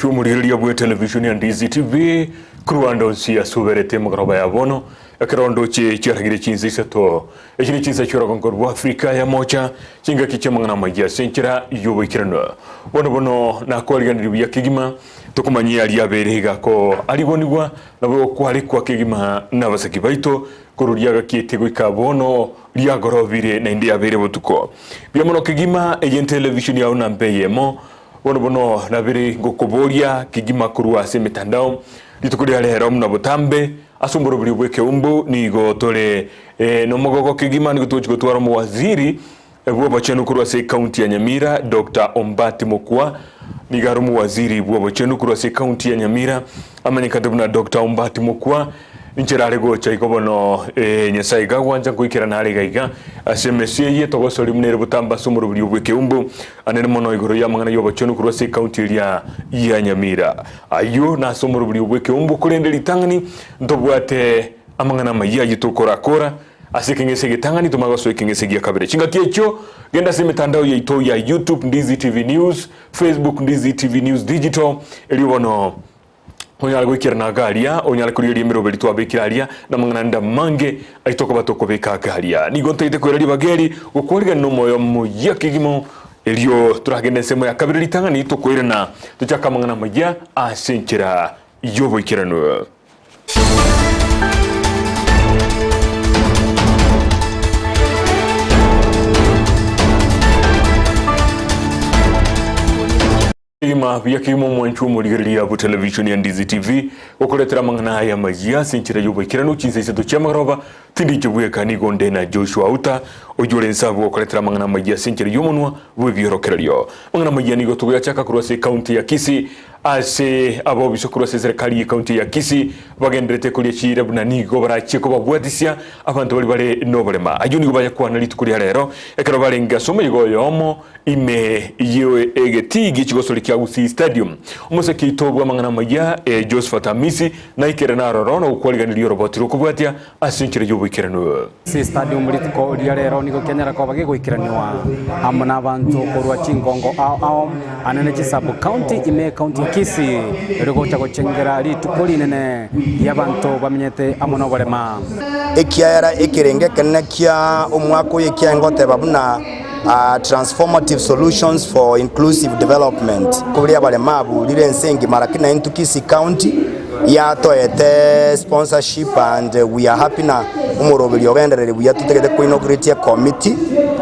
Chumuriria bwe television ya Ndizi TV kuruando nsi asuberete mugaraba ya bono akarondo chiragire Chinsa Isato ejini Chinsa chora konkorwa Afrika ya mocha chinga kichemangana majia senchira yobikirano bono na kwaliganira ya kigima tukumanyia ali aberega ko alibonibwa nabo kwali kwa kigima nabasaki baito kururiaga kitego ikabono lyagorobire na india abere botuko byamono kigima ejini television ya unampeyemo bono nabiri ngokoboria kigima kurwa se mitandao litukuria lero mna botambe asumburo buri bweke umbu ni gotole no mogogo kigima ni gutwara mu waziri bwo bachenu kurwa se county ya Nyamira Dr. Ombati Mokwa ni garumu waziri bwo bachenu kurwa se county ya Nyamira amanyika ndabuna Dr. Ombati Mokwa Incherare gocha ikobono nyasai gawanja kuikira na alegaiga asemesie ye togosori munere butamba sumuru buri bweke umbu anene mono igoro ya mangana yobo chonu kurose county ya Nyamira ayo na sumuru buri bweke umbu kurendeli tangani ndobwate amangana maya yitukorakora asikengese gitangani tumagaso ikengese ya kabere chinga kiecho genda se mitandao ya ito ya YouTube Ndizi TV News, Facebook Ndizi TV News Digital elibono onyala gwikirana galia onyala kuriria miroberi twabikiraria na mangana mange aitoko batoko beka galia ni gonteite kwirari bageri gukwariga no moyo muya kigimo elio turagende semo ya kabiri litangani tukwirana tuchaka mangana muya asenchira yobo ikirano Ima yakimo mwanchu muriria bu television ya Ndizi TV okuletera mangana ya majia senchira yobo ikirano Chinsa Isato chamaroba tindi chibuye kani gonde na Joshua Uta ojole nsabu okuletera mangana majia senchira yomonwa bwebiyorokereryo mangana majia nigo tuya chaka kurwase county ya Kisii ase abo bisokurwase serikali ya county ya Kisii bagendrete kuri chira buna nigo baracheko babwatisia abantu bali nobolema ajuni gobaya kwana litukuri rero ekero balenga somo igoyomo ime yewe egeti gichigosoli kya Gusii stadium umuseki tobwa mangana majia Josephat Amisi na ikerana rorono ukwaliganira roboti rukubwatia asinchire yobo ikirano si stadium litko rero niko kenyara ko bage goikiraniwa amana abantu korwa chingongo ao anene sub county ime county Kisii rigocha gochengera litukuri nene yabantu bamenyete amono barema ekiara ekirenge kenekia omwako yekiangote babuna transformative solutions for inclusive development kulia balemabu lile nsengi marakina into Kisii county ya toete sponsorship and we are happy na umurobeli ogenderere buya tutegede ko inaugurate committee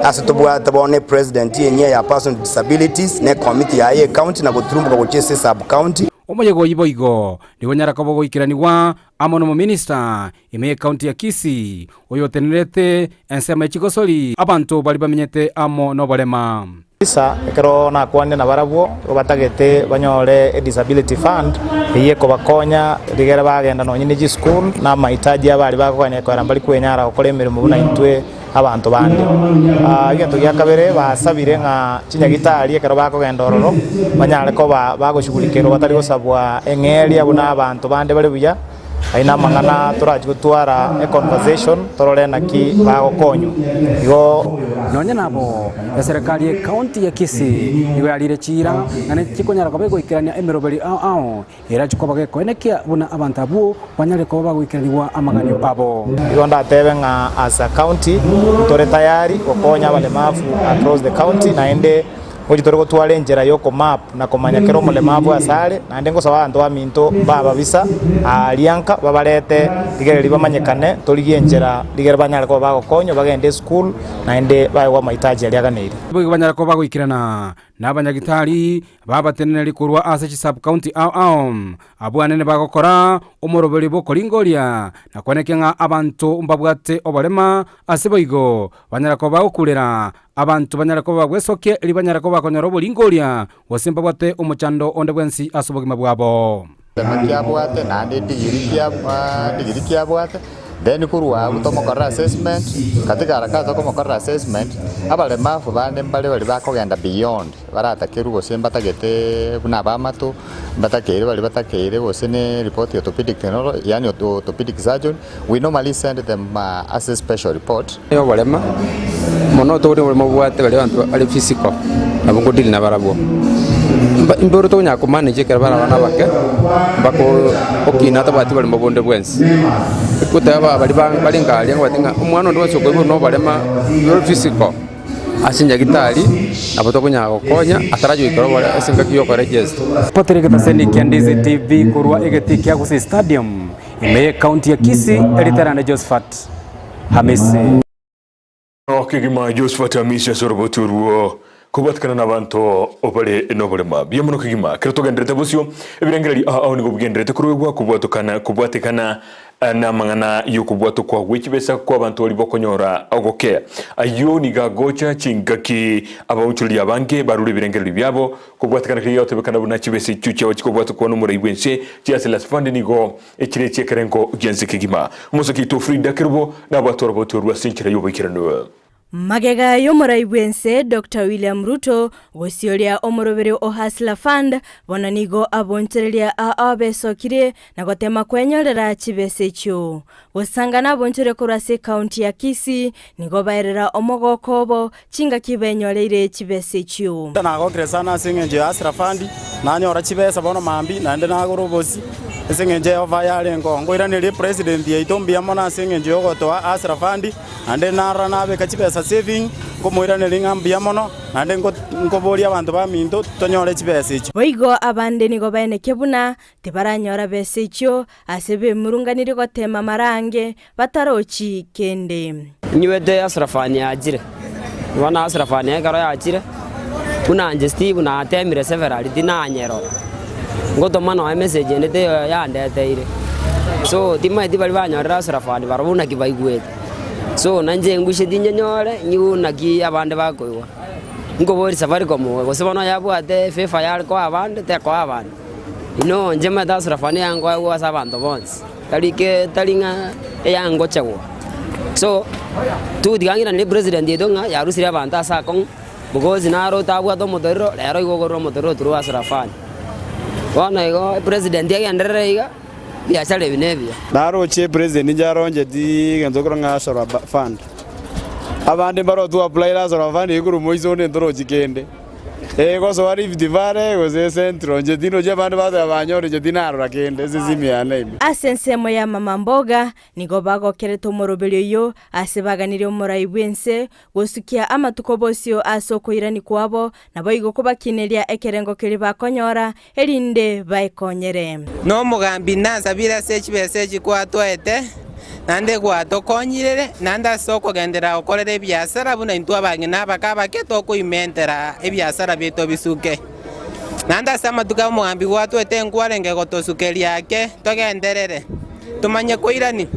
asitobwata bone president yenye ya person with disabilities ne committee ya ye county na goturumbuka gochese sub county omuyego yiboigo nibonyara ko goikiraniwa amono mu minister ime county ya Kisii oyotenerete ensema chikosoli abantu bali bamenyete amo no balema Isa ekero na kwande na barabwo obatagete banyore disability fund iye ko bakonya rigera bagenda no nyine school na mahitaji abali bakonya ko arambali kwenyara okole mirimo buna intwe abantu bande igento gya kabere basabire nga chinyagitari ekero bakogenda ororo banyare ko bagoshugulikero batari gosabwa engeri abuna abantu bande bali buya aina mangana turaje gutwara a conversation tororena ki bagokonyo igo nonye nabo ya serikali ya county ya Kisii iwe alire chira nane chikonyara ko begoikirania emeroberi ao era chikobage koenekia buna abantu abo banyare ko bagoikiraniwa amaganyo babo igo ndatebe nga as a county tore tayari okonya balemavu across the county na ende Ojitoro gutwara njera yoko map na komanya kero mulemavu asale na ndengo sawa antu aminto baba bisa alianka babalete digereri bamanyekane toligie njera digera banyara ko bagokonyo bagende school na ende bawa mahitaji aliaganiri bwo banyara ko bagoikirana n'abanyagitari babatenere kurwa ase sub county ao abwanene bagokora umuroberi bo koringoria na konekenga abantu mbabwate obalema aseboigo banyara ko bagokulera abantu banyara ko bagwesoke libanyara ko bakonyora oboringoria wasemba bwate umuchando onde bwensi asobogima bwabo makiabwate nande digiri kiabwate then kurwa utomokora assessment katika harakati kwa mokora assessment abalemavu bande mbale bali bakogenda beyond baratakiru gose mbatagete buna bamato batakere bali batakere gose ne report orthopedic technology yani orthopedic surgeon we normally send them as a special report yo balema mono to uri mo bwate bali bantu ali physical nabungo dili na barabo imboro to nya ko manage kera bana bana bake bako okina to bati bali mabonde bwensi kutaba bali ngali ngwatinga umwana ndo soko no balema yo physical asinya gitari abato kunya gokonya atarajo ikoro bale asinga kiyo ko register Patrick Taseni Ndizi TV kurwa igeti ya Gusii Stadium ime county ya Kisii elitera na Josephat Hamisi okigima Josephat Hamisi soroboturuo kubatkana nabantu obale enobole mabye muno kigima kirto gendrete bosyo ebirengereri aho nigo bugendrete kurwegwa kubwatekana na mangana yokubwato kwa wikibesa kwa bantu oli bokonyora ogokea ayo nigagocha chingaki abawuchuli abange barule birengereri byabo kubwatekana kiyo tebekana buna kibese chucha wakibwato kwa numero ibwense chiaselas fund nigo ekire chekerengo genze kigima musoki to Frida Kirbo na batoroboto rwasinchira yobikirano Magega yomuraibwense Dr. William Ruto gosioria omorobere o Hustler Fund bonanigo abonchereria abesokire na gotema kwenyorera chibese chyo gosangana abonchore kurase county ya Kisii nigo baerera omogokobo chinga kibenyoreire chibese chyo nago kresana singenje Hustler Fund nanyora chibese bono mambi nande nagorobosi singenje ovayale ngo iranire president yaitombi amona singenje ogotoa Hustler Fund ande nara nabe kachibesa saving ngomoirane lingambia mono ande ngoboria abantu baminto tonyore chibese icho boigo abande nigo baene kebuna tebaranyora bese icho asebe murunganire gotema marange batarochi kende nywede asrafani ajire wana asrafani garo ajire unanje Steve na atemire several dinanyero ngotoma no message ndete yandeteire so timaiti bali banyora asrafani barabuna kibaigwete so nanje ngushe dinyonyore nyuna gi abande bakoywa ngobori safari komo gosebano yabwate fefa yarko abande te ko abande ino njema dasrafani yango wa sabanto bonds talinga yango chewo so tu digangira ni president yedonga yarusira banta sakon bugozi naro tabwa to modero lero igogoro modero turu asrafani wana igo president yagenderera biashara binebya naro che president njaronje di ngenzokoro ngashora fund abande baro tu apply la sora fund iguru moizone ndoro jikende goso wari vidivare goze centro nje dino je bande baza abanyore je dinaro rakende zizimiana ibi asensemo ya mama mboga nigo bago kereto morobelyo yo asebaganire omuraibwense gosukia amatukobosio asoko irani kwabo nabo igokuba kinelia ekerengo kiri bakonyora erinde baikonyere no mugambi nasabira sechibese kwatwete nande gwatokonyirere nanda soko gendera okorere byasara buna intwa bangi nabakaba keto kuimentera ebyasara bito bisuke nanda sama tuka mugambi gwatwete ngwarenge gotosuke lyake togenderere tumanye koirani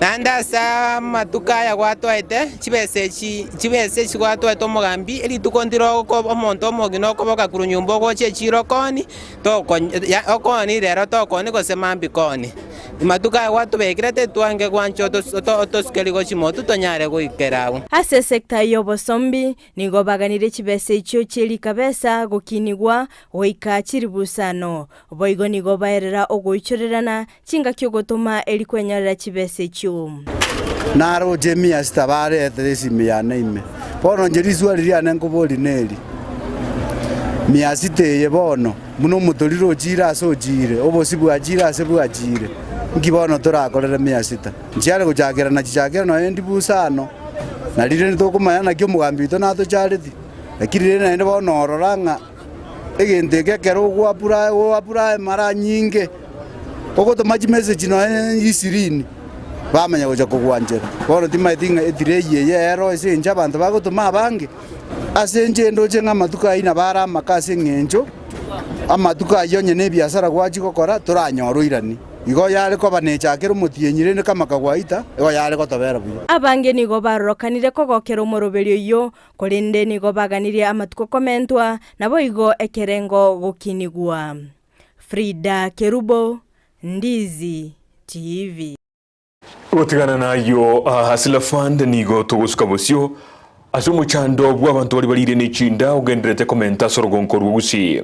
nanda sama tukaya gwatwete chibese gwatwete mugambi eli tukondiro ko omonto mogino ko boka kurunyumbo go chechirokoni to okoni rero to koni gosemambi koni imatuka watu bekirete twange gwancho to skeligo chimoto tonyare goikerawo ase sekta yobosombi nigo baganire chibese icho cheli kabesa gokinigwa oika chiribusano boigo nigo baerera ogoichorerana chinga kyogotoma eli kwenyarira chibese icho naro jemia stabare etesi miane ime bono njerizwa liriane ngoboli neli miasite yebono muno mutoriro jira so jire obosibu ajira sebu ajire ngibono torakorera miasita njiare gujagira na jijagira no endi busano na lire nitokumanya na kyo mugambi to nato charity akirire na ende bono ororanga egenteke kero gwapura mara nyinge koko to maji message no isirini bamanya goja kugwanjera bono timaitinga etireye yero esenja abantu bagotuma abange asenje ndoje ngamatuka ina bara makase ngenjo amatuka yonye ne biasara gwaji gokora turanyoruirani igo yale ko banechakero mutienyire ne kama kagwaita igo yale ko tobera buyo abange nigo barokanire kogokero morobelyo yo kolinde nigo baganire amatuko komentwa nabo igo ekerengo gokinigwa Frida Kerubo Ndizi TV Otigana na yo Hustler Fund nigo togusuka bosyo asumu chando bw'abantu bali balire n'echinda ugenderete komenta sorogonko Gusii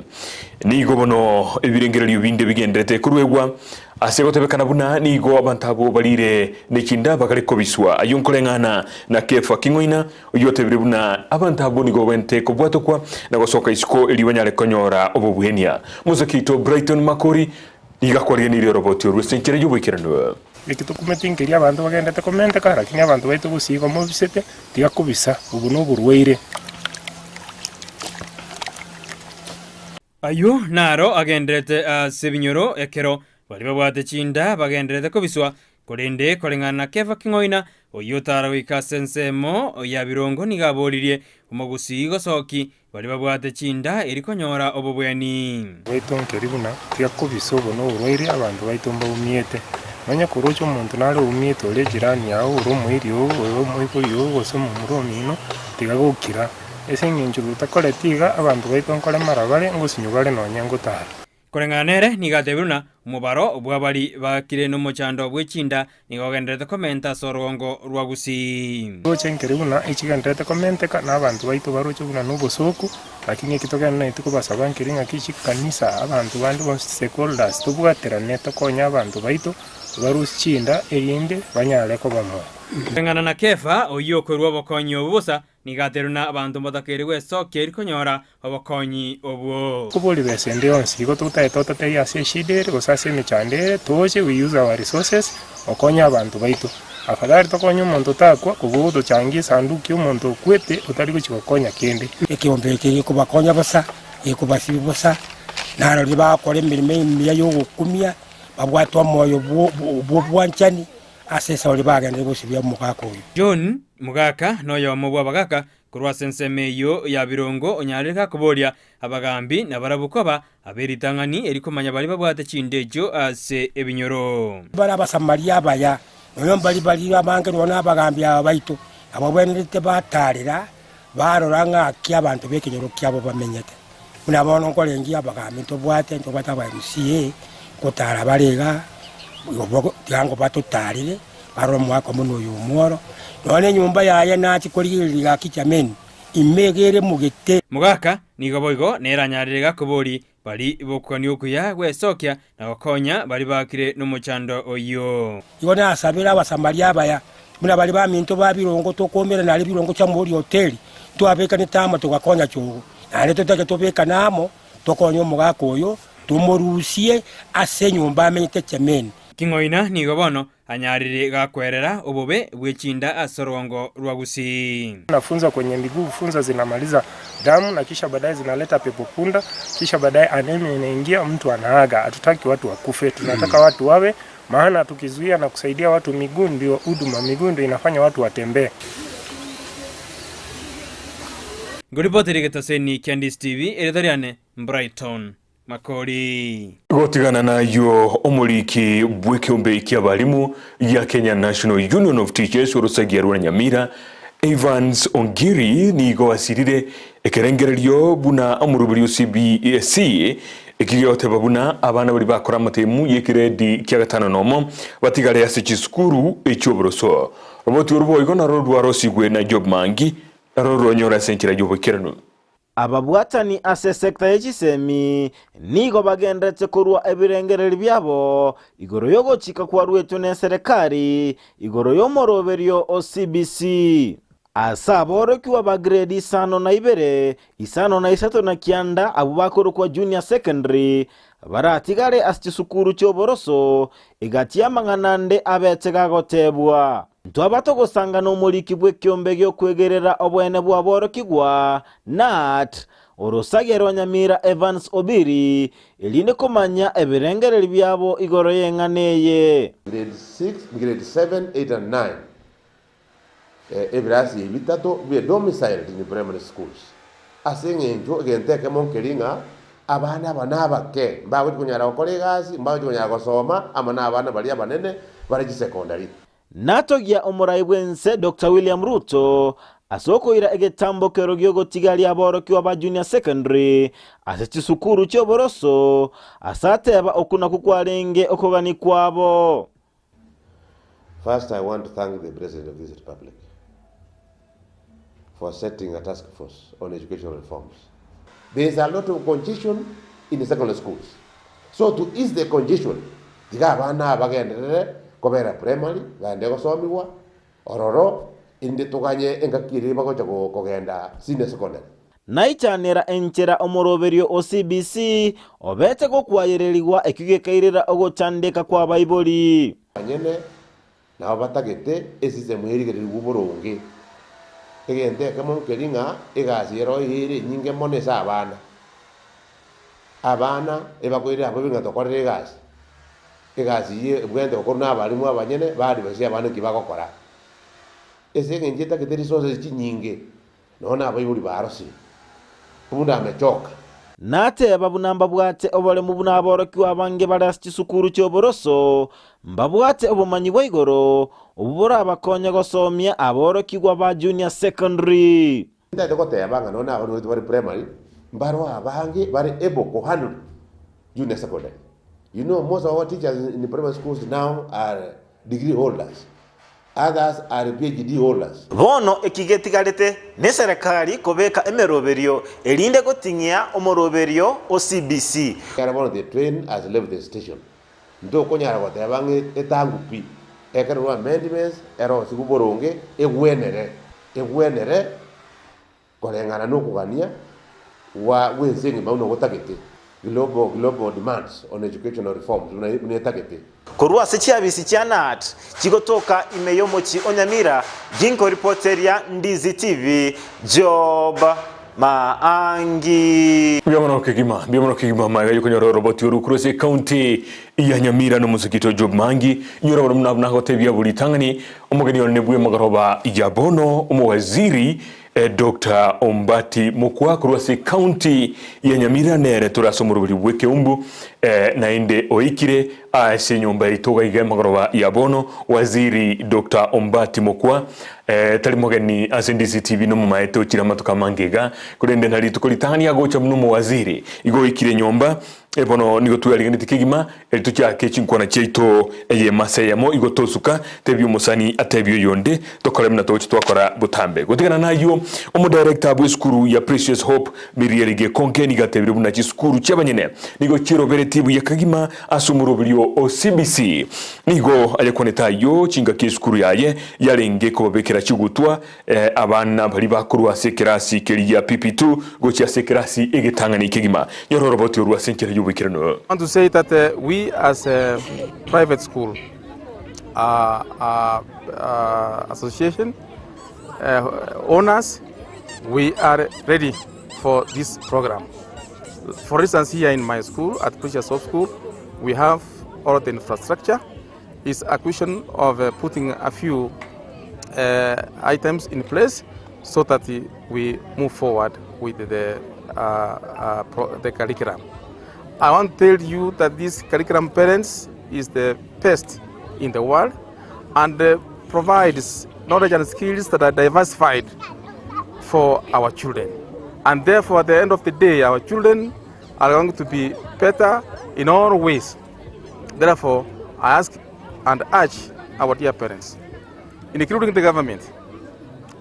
nigo bono ebirengerero binde bigenderete kurwegwa asegotebekana buna nigo abantu abo balire n'echinda bakalekobiswa ayonkolengana na kefa kingoina uyotebire buna abantu abo nigo bente kubwatokwa na gosoka isiko elibanyale konyora obubuhenia muzakito Brighton Makori igakwariye nire roboti urwesenkere y'ubukirano ikitukumetinkiria abantu bagendete komenta kara kinya abantu baitu Gusii komo bisete tigakubisa ubu no burweire ayo naro agenderete sebinyoro ekero bali babwate chinda bagenderete kubiswa kurende kolengana kefa kingoina oyotara wika sensemo ya birongo nigaboririe mu Gusii gosoki bali babwate chinda erikonyora obubweni baitu nkeribuna tigakubisa ubu no burweire abantu baitu mbaumiyete manya kurocho umuntu nale umiyete ole jirani yawo urumwiri wo mwikuri wo gosoma muromino tigagukira ese nginju rutakore tiga abantu baitu nkole marabare ngusinyugale nonyangutara korenganere nigatebiruna umubaro obwabali bakire no mochando bwechinda nigogenderete komenta sorongo rwa Gusii ochenkeribuna ichigenderete komenteka n'abantu baitu barocho buna n'ubusuku lakini kitokana na ituko basabankiringa kichi kanisa abantu bandi bo stakeholders tubwaterane tokonya abantu baitu baruchinda erinde banyaleko bamwe ngana na kefa oyokwerwa abakonyi obusa nigateruna abantu mbatakerewe soke erikonyora abakonyi obwo kubuli besende yonsi go tutaetota teya seshidere gosase michandere toje we use our resources okonya abantu baitu afadhali tokonya umuntu takwa kubudo changi sanduki umuntu kwete utari kuchikokonya kende ekiombe kiri kubakonya bosa ekubasi bosa naro libakore mirime yo gukumia babwatwa moyo bwanchani asesa oli bagende gusibya mugaka uyu John mugaka noyo mubwa bagaka kurwa sensemeyo ya birongo onyareka kuboria abagambi nabarabukoba aberitangani erikomanya bali babwate chindejo ase ebinyoro bara basamaria baya noyo bali abange nona abagambi abaitu ababwenete batarira baroranga kya abantu bekinyoro kyabo bamenyete munabona nkolengi abagambi tobwate ntobata ba MCA kotara barega yobo yango batutarire baro mwako muno yumoro none nyumba yaya nachi koliriga kichameni imegere mugete mugaka nigoboigo neranyarira kubori bali bokoni okuya gwesokya na bakonya bali bakire no muchando oyo yona asabira abasamaria baya muna bali baminto babirongo tokomera nali birongo cha muri hoteli twabeka nitama tugakonya chugo nale totake tobeka namo tokonyo mugaka oyo tumurusie ase nyumba amenyete chameni kingoina nigobono anyarire gakwerera obube bwechinda asorongo rwa Gusii nafunza kwenye miguu funza zinamaliza damu na kisha baadaye zinaleta pepo punda kisha baadaye anemia inaingia mtu anaaga hatutaki watu wakufe tunataka watu wawe maana tukizuia na kusaidia watu miguu ndio huduma miguu ndio inafanya watu watembee Ngoripoteri getaseni Candice TV eredariane Brighton Makori gotigana nayo omuliki bw'ekiombe ky'abalimu ya Kenya National Union of Teachers urusagia rwa Nyamira Evans Ongiri nigo wasirire ekerengereryo buna omurubiri CBSC ekiyoteba buna abana bali bakora amatemu y'ekiredi kya gatano nomo batigale yase kisukuru ecyoboroso roboti uruboigo na rwa rosigwe na job mangi roro nyora senkira y'ubukirano ababwatani ase sekta y'ekisemi nigo bagendetse kurwa ebirengereri byabo igoro yo gochika kwa rwetu ne serikali igoro yo moroberio OCBC asa borokiwa ba grade 5 na 3 na kianda abo bakoro kwa junior secondary baratigare astisukuru cyoboroso igatia manganande abetse gagotebwa Ntwabato gusanga no muliki bw'ekiombe gyo kwegerera obwene bwa borokigwa nat orosagero Nyamira Evans Obiri eline komanya ebirengereri byabo igoro yenganeye grade 6 grade 7 8 and 9 ebrasi bitatu be domiciled in primary schools asengenjo genteke monkeringa abana banabake mbawe kunyara okolegazi mbawe kunyara gosoma amana abana bali abanene bari secondary Natogia omuraibwense Dr. William Ruto asokoira egetambo kerogyo gotigali aborokiwa ba junior secondary asachisukuru cyoboroso asateba okuna kukwarenge okogani kwabo. First I want to thank the President of this Republic for setting a task force on educational reforms. There is a lot of congestion in the secondary schools. So to ease the congestion, tiga bana bagenderere kobera primary gande gosomiwa ororo inde tuganye engakiri bagocha kogenda senior secondary. Naichanera enchera omoroberio OCBC obete gokwayererigwa ekigekeirera ogochandeka kwa Bible. Anyene na batagete esize muhirigere guboronge. Egente kamo kelinga egaziro ire nyinge monesa abana ebakoire abo binga tokorere gazi. Egazi ye bwende okorna abalimu abanyene badi basi abana kibagokora. Ese ngengeta ke resources chinyinge nona abayuri barosi. Punda amechoka. Nate babunamba bwate obole mu bunaboroki abange balasti sukuru cyoboroso mbabwate obumanyi bw'igoro ubura abakonya gosomya aboroki gwa ba junior secondary. Ndate ko tebanga nona abo bari primary mbaro abange bari able to handle junior secondary. You know, most of our teachers in the primary schools now are degree holders. Others are PhD holders. Bono ekigetigarete ne serikali kobeka emeroberio elinde gotinya omoroberio OCBC. Karabono the train has left the station. Ndo konyara gote bange etangupi. Ekerwa amendments ero sikuboronge egwenere kolengana nokugania wa wensengi bauno gotagete. Global demands on educational reforms unetagete. Korwa sechiabisi chanat chigotoka imeyomochi onyamira ginko reporteria Ndizi TV Job Maangi. Biamono kigima maiga yukonyoro roboti urukurose county ya Nyamira no muzikito Job Maangi nyoro mnabna hotebya buli tangani omugeni onebwe magaroba ya bono omwaziri Dr. Ombati Mokwa kurwase county ya Nyamira nere turasomurubiri bweke umbu na inde oikire ase nyumba itoga iga magaroba ya bono waziri Dr. Ombati Mokwa tali mogeni ase Ndizi TV no mumaeto chira matuka mangega kurende nali tukolitania gocha mnumo waziri igo ikire nyumba bono nigo tuyaliganiti kigima elitucha kechinkwana cheito eye maseyamo igo tosuka tebyo musani atebyo yonde tokolemna tochi twakora butambe gotigana nayo umudirector bw'eskuru ya Precious Hope Mirierige konke nigatebyo buna chiskuru cyabanyene nigo chirobereti bu yakagima asumurubilyo OCBC nigo alekoneta yo chinga keskuru yaye yarenge ko bekera chigutwa abana bali bakuru asekerasi keri ya PP2 gochi asekerasi egetangani kigima yororo botu ruwa senkere I want to say that we as a private school association owners, we are ready for this program. For instance, here in my school, at Precious Hope School, we have all the infrastructure. It's a question of putting a few items in place so that we move forward with the curriculum. I want to tell you that this curriculum parents is the best in the world and provides knowledge and skills that are diversified for our children. And therefore, at the end of the day, our children are going to be better in all ways. Therefore, I ask and urge our dear parents, including the government,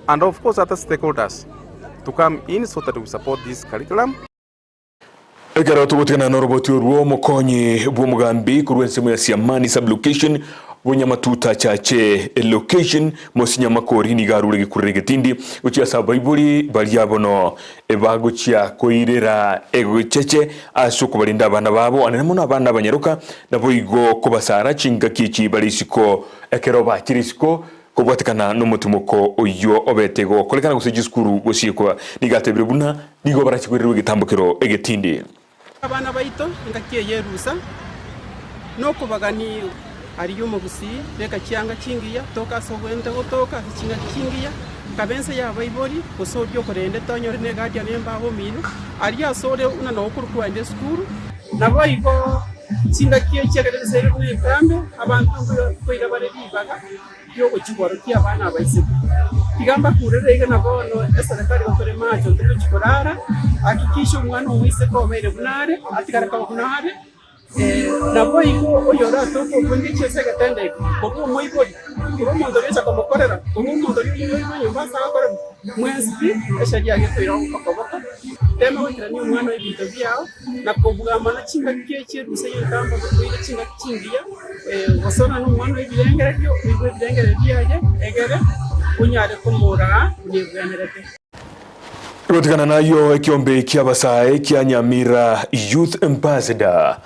and of course other stakeholders, to come in so that we support this curriculum. Egara tugotegana no roboti ruo mokonyi bwo mugambi kurwensemo ya Siamani sublocation Wanyamatuta chache location mosinya makori ni garure gikurege tindi uchi asaba ibuli baliabono ebaguchya koirera egocheche asuko balinda abana babo anemo abana banyaruka nabo igo kobasara chinga kichi balisiko ekeroba kirisiko kobwatikana no mutumoko oyo obetego kolekana gusejiskuru gosiekwa nigatebire buna nigo barachigwererwe gitambukiro egetindi abana baito ngakiye yerusa no kubagani ariyo mu Gusii reka cyanga kingiya toka sogwenda gotoka kinga kingiya kabense ya bayibori kusoryo korende tonyore ne gadia nemba ho minu ariya sore una no kurukwa inde skuru nabo iko kinga kiye cyegereze ne kambe abantu koira bare bibaga yo gukiboro cy'abana abayise igamba kurerega nabo no serikali bakore macho tukikorara akikisha umwana wise ko mere bunare atikaraka bunare nabo iko oyora toko kundi chese gatende ko mo ibori ko mo ndo yesa ko mokorera ko mo ndo yimo yimba sa ko mwezi esharia gitwira ukakobota tema wikira ni umwana w'ibintu byao na kuvuga mana chinga kike ruse yitamba kuira chinga kingiya wasona n'umwana w'ibirengere byo ibirengere byaje egere unyare kumura nibwenerete. Kutikana nayo ekiombe kia Basai kia Nyamira Youth Ambassador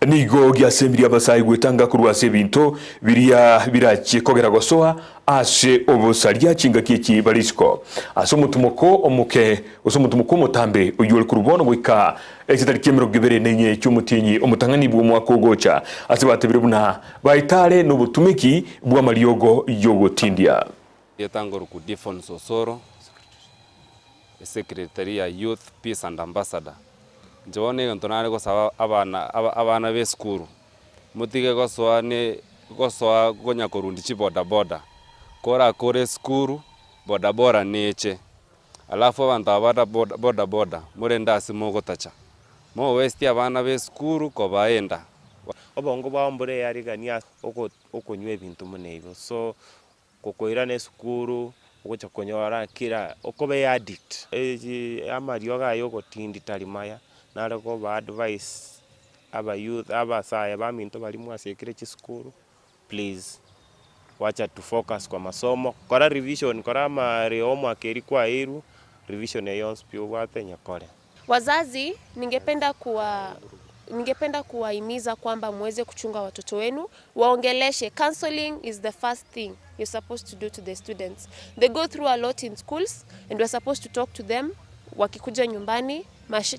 nigo giasemiria Basai gwetanga kurwa sebinto biria birachi kogera gosoa ase obusaria chinga kiki balisco aso mutumoko omuke oso mutumoko mutambe oyol kurubono gwika ekitari kemero gibere nenye cyumutinyi omutangani bwo mwako gocha ase batebire buna baitale no butumiki bwa mariogo yogotindia yetangoro ku Defon Sosoro Secretary ya Youth Peace and Ambassador njone ntonare gosaba abana be skuru mutige gosoa gonya korundi boda boda kora kore skuru boda boda neche alafu abantu abada boda boda murenda simogo tacha mo westi abana be skuru ko baenda obongo bambure yari gania okonywe bintu muneibo so kokoira ne skuru ugocha konyora kira okobe addict amario gayo gotindi tarimaya nareko ba advice aba youth abasaya baminto bali mwasekire chiskuru please wacha to focus kwa masomo kora revision kora mari homework eri kwa iru revision ya yonspio watenya kore. Wazazi ningependa kuwahimiza kwamba muweze kuchunga watoto wenu, waongeleshe. Counseling is the first thing you're supposed to do to the students. They go through a lot in schools and we're supposed to talk to them wakikuja nyumbani,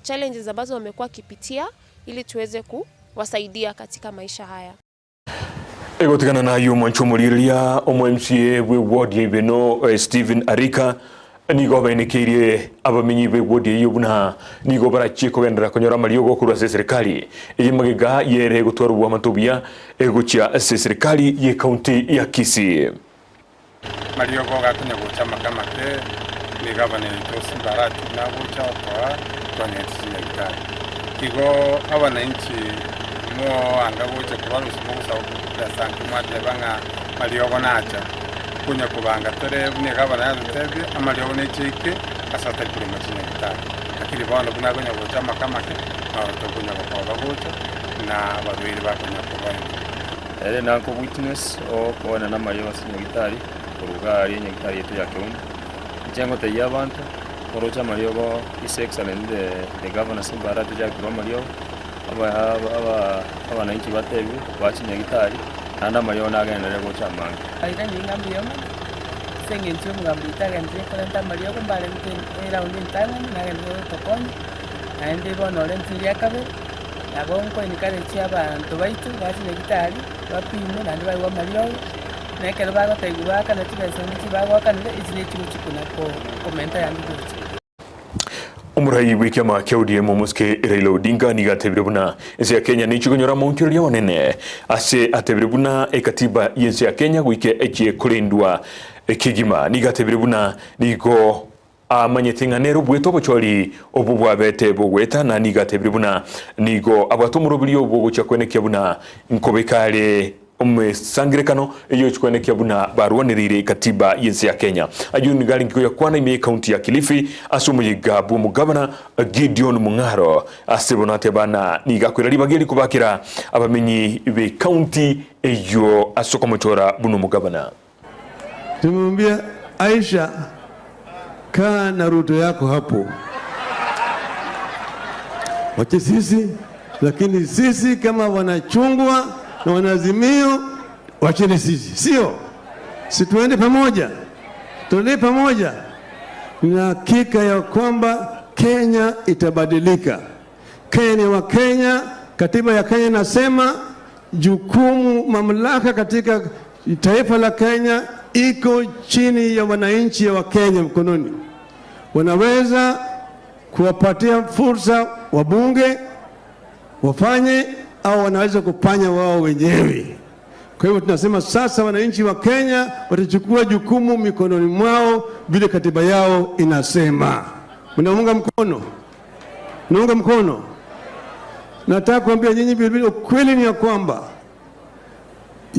challenges ambazo wamekuwa kipitia ili tuweze kuwasaidia katika maisha haya. Egotikana na yu manchomuriria omwe-MCA we ward yebeno Stephen Arika nigo bainikirie abamenyi be ward yubuna nigo barachiko gendera konyora mariogo kurwa serikali eyimagiga yere gutwara bwa matubia egucha serikali ye county ya Kisii mariogo gakunya gucha makamate ni governor to Barati na gucha kwa NTOEROBERETI igo abananchi mo anga gucha kwa rusumo sa sanki mwate banga mariogo nacha kunya kubanga tore bune gabana yatebi amariogo n'ekike asata kuri machine gitari akiri bano buna kunya gucha makamate aho kunya kwa gucha na badwiri bakunya kwa ere nako witness o kuona na mariogo sinigitari kurugari nyigitari yetu ya Kiumbu jengo te abantu orocha mariogo is excellent the governor Simbarati ja kwa mariogo abananchi batebi bachinya gitari nanda mariogo nagendere gucha manga aida nyinga mbiyoma senge nchum ngambita gandre kwenda mariogo mbale era unintanga nagendere tokoni aende bonore ntiria kabe yagonko inikare chia abantu baitu bachinya gitari bapime nandi bawa mariogo nekero bago tegura kana tibese ntibago kana izine chikuna ko komenta yandu Umurai wikema KODM muske Raila Odinga niga tebrebuna ensi ya Kenya nichigonyora monkiria wanene ase atebrebuna ekatiba yensi ya Kenya gwike echie kulindwa ekigima niga tebrebuna nigo amanyetinganero bweto bochori obubwa bete bogweta na niga tebrebuna nigo abatomurobili obogocha kwenekia buna nkobekale sangrekano eyo chikwenekia buna barwanirire katiba yensi ya Kenya ajuni gali ngiko ya kwana ime county ya Kilifi asumuyiga bwo mugabana Gideon Mungaro asebonate bana nigakwira libageri kubakira abamenyi be county eyo asokomotora buno mugabana. Tumwambia Aisha, kaa na ruto yako hapo, wache sisi, lakini sisi kama wanachungwa na wanazimio wacheni sisi, sio situende pamoja, tuende pamoja. Na hakika ya kwamba Kenya itabadilika. Kenya ni wa Kenya, katiba ya Kenya nasema jukumu mamlaka katika taifa la Kenya iko chini ya wananchi wa Kenya mkononi. Wanaweza kuwapatia fursa wabunge wafanye au wanaweza kufanya wao wenyewe. Kwa hivyo tunasema sasa wananchi wa Kenya watachukua jukumu mikononi mwao vile katiba yao inasema. Mnaunga mkono? Mnaunga mkono? Nataka kuambia nyinyi vile ukweli ni ya kwamba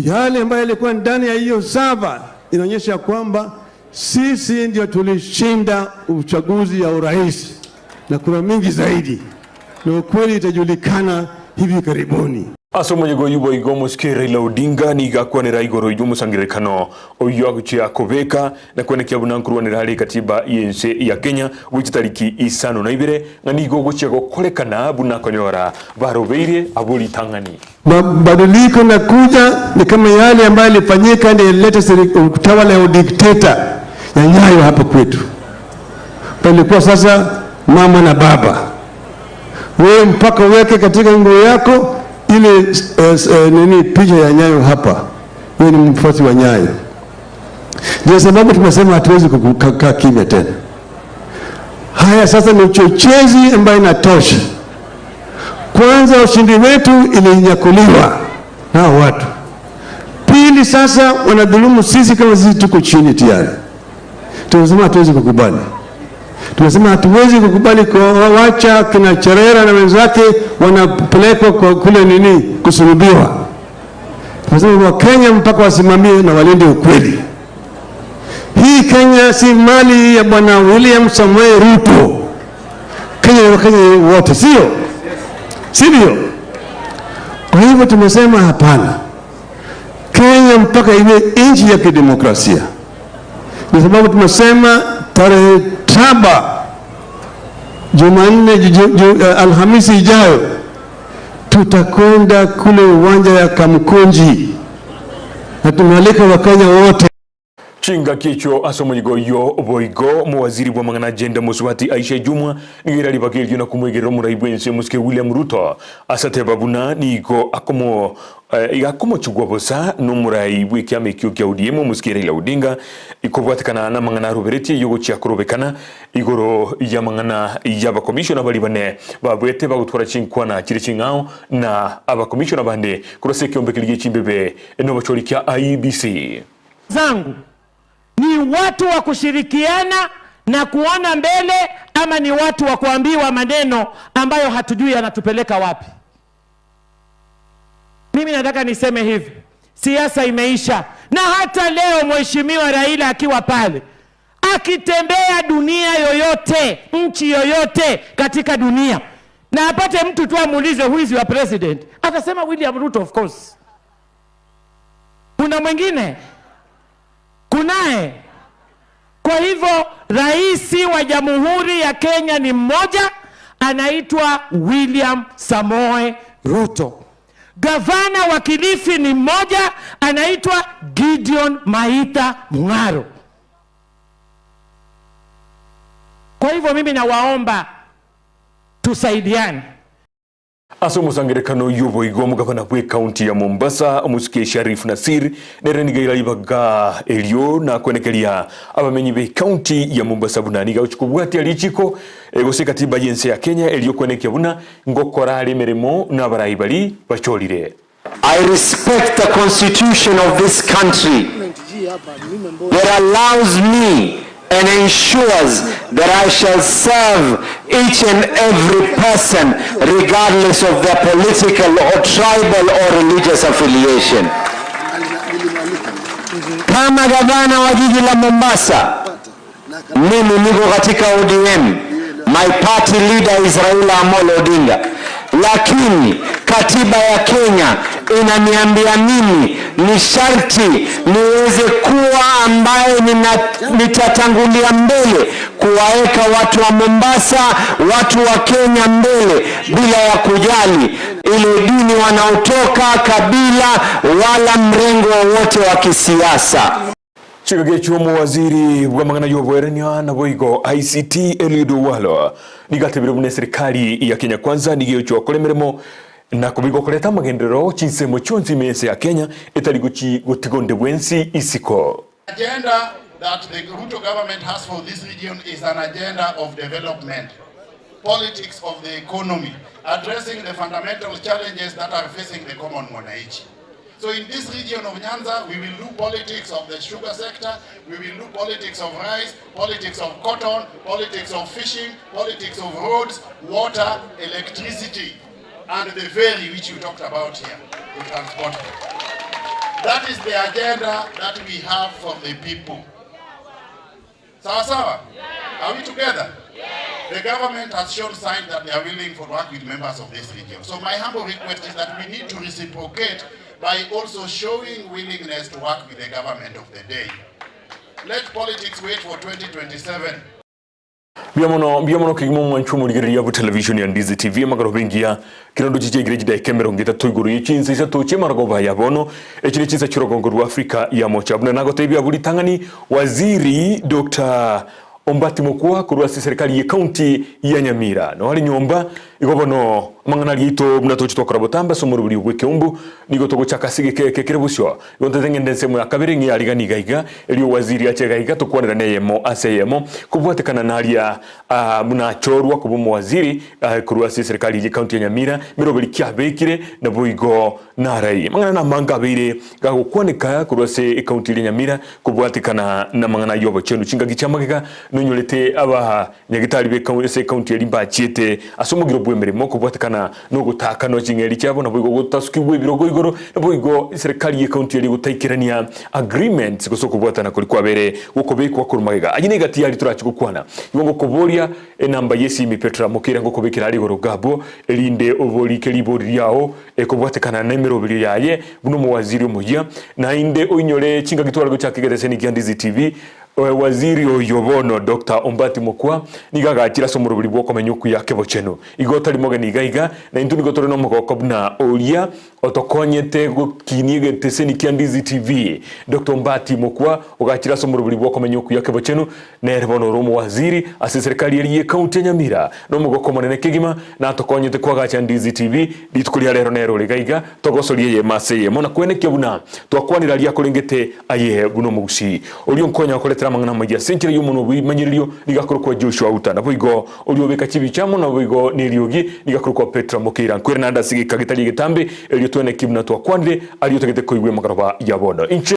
yale ambayo yalikuwa ndani ya hiyo saba inaonyesha kwamba sisi ndio tulishinda uchaguzi ya urais na kura mingi zaidi, na ukweli itajulikana hivi karibuni. Asomonyigo yubo igomo skere la Odinga ni gakwanira igoro yumu sangirekano oyo guchia kobeka na kwenekia bunankuruanira hali katiba yense ya Kenya wichitariki 52 ngani go guchia gokolekana bunakonyora barobeire abuli tangani. Mabadiliko na kuja ni kama yale ambayo yalifanyika ndio ileta utawala wa dikteta ya Nyayo hapa kwetu. Palikuwa sasa mama na baba. Wewe mpaka weke katika nguo yako ile nini picha ya Nyayo hapa. Wewe ni mfuasi wa Nyayo. Ndio sababu tumesema hatuwezi kukaa kimya tena. Haya sasa ni uchochezi ambayo inatosha. Kwanza ushindi wetu ilinyakuliwa na watu. Pili sasa wanadhulumu sisi kama sisi tuko chini tayari. Tunasema hatuwezi kukubali. Tunasema hatuwezi kukubali kuacha kina Cherera na wenzake wanapelekwa kwa kule nini kusulubiwa. Tunasema wa Kenya mpaka wasimamie na walinde ukweli. Hii Kenya si mali ya bwana William Samoei Ruto. Kenya ni Wakenya wote, sio? Sivyo? Kwa hivyo tumesema hapana. Kenya mpaka iwe nchi ya kidemokrasia. Kwa sababu tumesema tarehe 7 Jumanne Alhamisi ijayo tutakwenda kule uwanja ya Kamkunji na tumealika Wakenya wote. Chinga kicho asomonyigo yo boigo mawaziri wa mangana agenda muswati Aisha Jumwa nigira libageli na kumwegera muraibwense muske William Ruto asate babuna nigo akomo chugwa bosa no muraibwe kyame kyo kya ODM muske Raila Odinga ikobwatikana na mangana Robereti yogo chakurobekana igoro ya mangana ya ba commissioner bali bane babwete bagutwara chinkwana kiri chingao na aba commissioner bande kurose kyombekeliye chimbebe eno bachori kya IBC zangu ni watu wa kushirikiana na kuona mbele, ama ni watu wa kuambiwa maneno ambayo hatujui yanatupeleka wapi? Mimi nataka niseme hivi, siasa imeisha. Na hata leo mheshimiwa Raila akiwa pale akitembea dunia yoyote, nchi yoyote katika dunia, na apate mtu tu amuulize who is your president, atasema William Ruto of course. Kuna mwingine? Kunae. Kwa hivyo rais wa Jamhuri ya Kenya ni mmoja, anaitwa William Samoei Ruto. Gavana wa Kilifi ni mmoja, anaitwa Gideon Maitha Mung'aro. Kwa hivyo mimi nawaomba tusaidiane. Asomo sangerekano yubo igomo gavana kwe county ya Mombasa Musike Sharif Nasir nereni gaira ibaga elio na kwenekelia abamenyi be county ya Mombasa bunaniga uchukubwati alichiko gose katiba yense ya Kenya elio kwenekia buna ngokora ali meremo na baraibali bacholire. I respect the constitution of this country that allows me and ensures that I shall serve each and every person regardless of their political or tribal or religious affiliation. Kama gavana wa jiji la Mombasa, mimi niko katika ODM. My party leader is Raila Amolo Odinga. Lakini katiba ya Kenya inaniambia mimi ni sharti niweze kuwa ambaye nitatangulia mbele kuwaeka watu wa Mombasa, watu wa Kenya mbele bila ya kujali ile dini wanaotoka, kabila wala mrengo wote wa kisiasa. Chikage chumo waziri wa mangana yoboerania na boigo ICT Eliud Walo nigatebire bune serikali ya Kenya kwanza nigio chwa kolemeremo na kubigo koleta magendero chinse mochonzi mense ya Kenya etali gutigonde bwensi isiko. Agenda that the Ruto government has for this region is an agenda of development, politics of the economy, addressing the fundamental challenges that are facing the common mwananchi. So in this region of Nyanza, we will do politics of the sugar sector, we will do politics of rice, politics of cotton, politics of fishing, politics of roads, water, electricity, and the ferry which you talked about here, to transport. That is the agenda that we have for the people. Sawa sawa? Are we together? The government has shown signs that they are willing to work with members of this region. So my humble request is that we need to reciprocate by also showing willingness to work with the government of the day. Let politics wait for 2027. Biamono kigimo mwanchu murigeria bu television ya Ndizi TV magaro bengia kirondo jije da kamera ngita toiguru yichinza isato chemarago baya bono echine chinza chirogongo rwa Afrika ya mocha buna nago tebia buli tangani waziri Dr. Ombati Mokua kurwa serikali ya kaunti ya Nyamira no hali nyomba igobono mangana lito munato chitokora botamba somoro buri gweke umbu nigo togo chakasige kekerebusyo yonte tengendense mu akabere ngi aligani gaiga elio waziri achegaiga to kwanira neyemo aseyemo kubwatekana nalia munachorwa kubumu waziri kurwa serikali ya kaunti ya Nyamira mirobeli kyabekire na boigo narai mangana na manga bire gago kwanika kurwa kaunti ya Nyamira kubwatekana na mangana yobo chenu chinga gichamaga nonyolete aba nyagitari be kaunti ya Limba chiete asomugiro bwemeremo kubwatekana no gutaka no chingeri cyabo nabo gutasukibwe birogo igoro nabo igo serikali ya kaunti ya gutaikirania agreements gusoko bwatana kuri kwabere ukobekwa kurumagega ajine gati yali turachikukwana ibongo koboria enamba yesi mi Petra mokera ngo kobekira ali goro gabo elinde ovoli kelibori yao ekobwatekana na emerobiri yaye buno mu waziri umuya na inde oinyole chinga gitwara go chakigedeseni Ndizi TV waziri oyobono Dr. Ombati Mokua nigaga akira somoro buri bwoko menyuku yake bocheno igota limoga nigaiga na intuni gotoro no mugoko buna olia otokonyete gukiniege teseni Ndizi TV Dr. Ombati Mokua ogakira somoro buri bwoko menyuku yake bocheno nerebono romo waziri ase serikali ya kaunti ya Nyamira no mugoko monene kigima na tokonyete kwaga Ndizi TV litukulia lero nero ligaiga togosolie ye maseye mona kweneke buna twakwanira lia kolengete aye buno mugusi olio nkonya koletera mangana magia senchire yumono bimanyiririo nigakoro kwa Joshua uta na boigo olio beka chibi chamo na boigo niriogi nigakoro kwa Petra Mokira kwera nanda sigi kagitali gitambe elio twene kibna twakwanire alio tegete koigwe makaraba ya bono